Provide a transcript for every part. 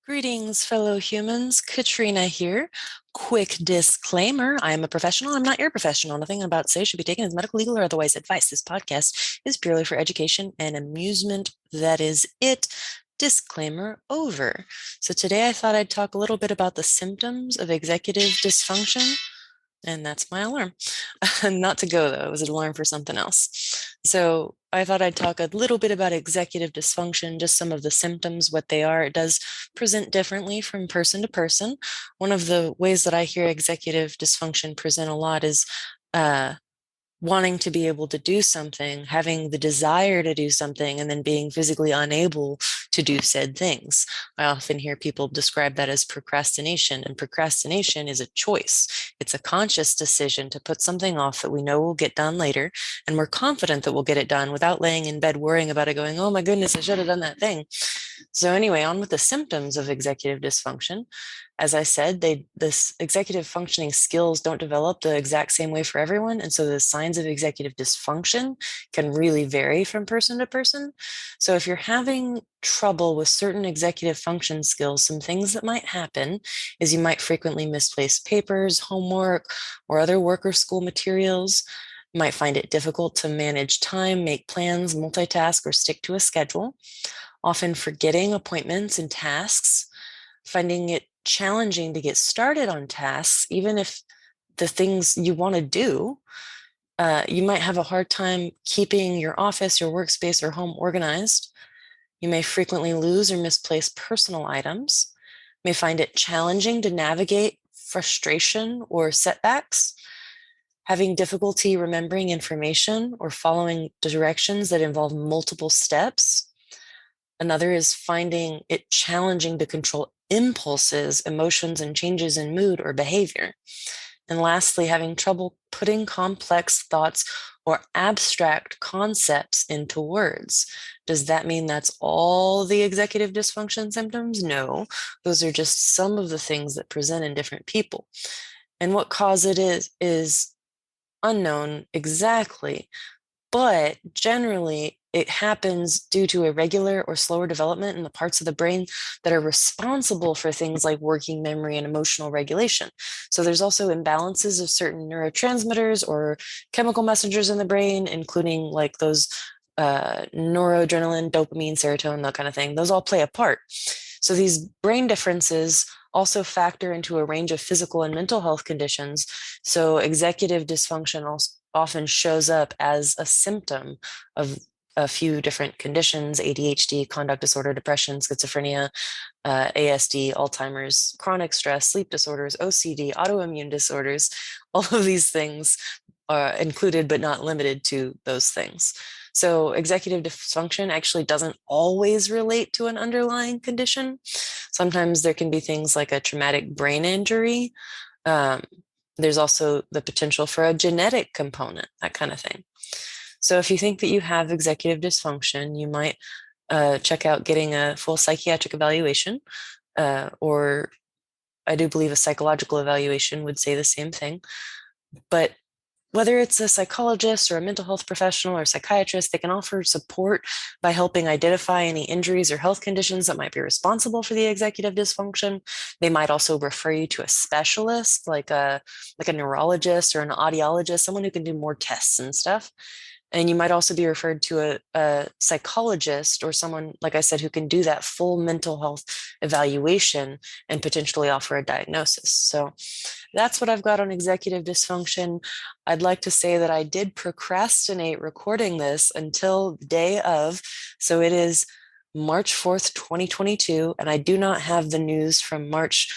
Greetings, fellow humans. Katrina here. Quick disclaimer, I am a professional. I'm not your professional. Nothing I'm about to say should be taken as medical, legal, or otherwise advice. This podcast is purely for education and amusement. That is it. Disclaimer over. So today I thought I'd talk a little bit about the symptoms of executive dysfunction. And that's my alarm. Not to go, though. It was an alarm for something else. So I thought I'd talk a little bit about executive dysfunction, just some of the symptoms, what they are. It does present differently from person to person. One of the ways that I hear executive dysfunction present a lot is wanting to be able to do something, having the desire to do something, and then being physically unable to do said things. I often hear people describe that as procrastination, and procrastination is a choice. It's a conscious decision to put something off that we know will get done later, and we're confident that we'll get it done without laying in bed worrying about it, going, oh my goodness, I should have done that thing. So anyway, on with the symptoms of executive dysfunction. As I said, this executive functioning skills don't develop the exact same way for everyone. And so the signs of executive dysfunction can really vary from person to person. So if you're having trouble with certain executive function skills, some things that might happen is you might frequently misplace papers, homework, or other work or school materials. You might find it difficult to manage time, make plans, multitask, or stick to a schedule, often forgetting appointments and tasks, finding it challenging to get started on tasks, even if the things you want to do. You might have a hard time keeping your office, your workspace, or home organized. You may frequently lose or misplace personal items. You may find it challenging to navigate frustration or setbacks, having difficulty remembering information or following directions that involve multiple steps. Another is finding it challenging to control impulses, emotions, and changes in mood or behavior. And lastly, having trouble putting complex thoughts or abstract concepts into words. Does that mean that's all the executive dysfunction symptoms? No, those are just some of the things that present in different people. And what cause it is unknown exactly, but generally it happens due to irregular or slower development in the parts of the brain that are responsible for things like working memory and emotional regulation. So there's also imbalances of certain neurotransmitters or chemical messengers in the brain, including like those noradrenaline, dopamine, serotonin, that kind of thing. Those all play a part. So these brain differences also factor into a range of physical and mental health conditions. So executive dysfunction also often shows up as a symptom of a few different conditions: ADHD, conduct disorder, depression, schizophrenia, ASD, Alzheimer's, chronic stress, sleep disorders, OCD, autoimmune disorders. All of these things are included but not limited to those things. So executive dysfunction actually doesn't always relate to an underlying condition. Sometimes there can be things like a traumatic brain injury. There's also the potential for a genetic component, that kind of thing. So if you think that you have executive dysfunction, you might check out getting a full psychiatric evaluation, or I do believe a psychological evaluation would say the same thing. But whether it's a psychologist or a mental health professional or psychiatrist, they can offer support by helping identify any injuries or health conditions that might be responsible for the executive dysfunction. They might also refer you to a specialist, like a neurologist or an audiologist, someone who can do more tests and stuff. And you might also be referred to a psychologist or someone, like I said, who can do that full mental health evaluation and potentially offer a diagnosis. So that's what I've got on executive dysfunction. I'd like to say that I did procrastinate recording this until the day of. So it is March 4th, 2022, and I do not have the news from March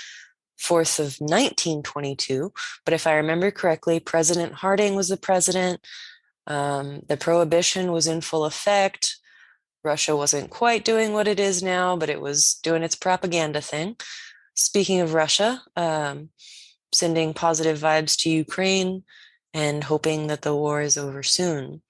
4th of 1922. But if I remember correctly, President Harding was the president. The prohibition was in full effect. Russia wasn't quite doing what it is now, but it was doing its propaganda thing. Speaking of Russia, sending positive vibes to Ukraine and hoping that the war is over soon.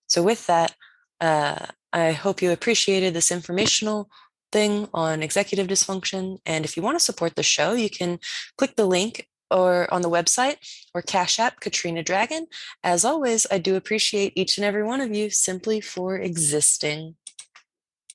So with that, I hope you appreciated this informational thing on executive dysfunction. And if you want to support the show, you can click the link or on the website or Cashapp katrinadragon. As always, I do appreciate each and every one of you simply for existing.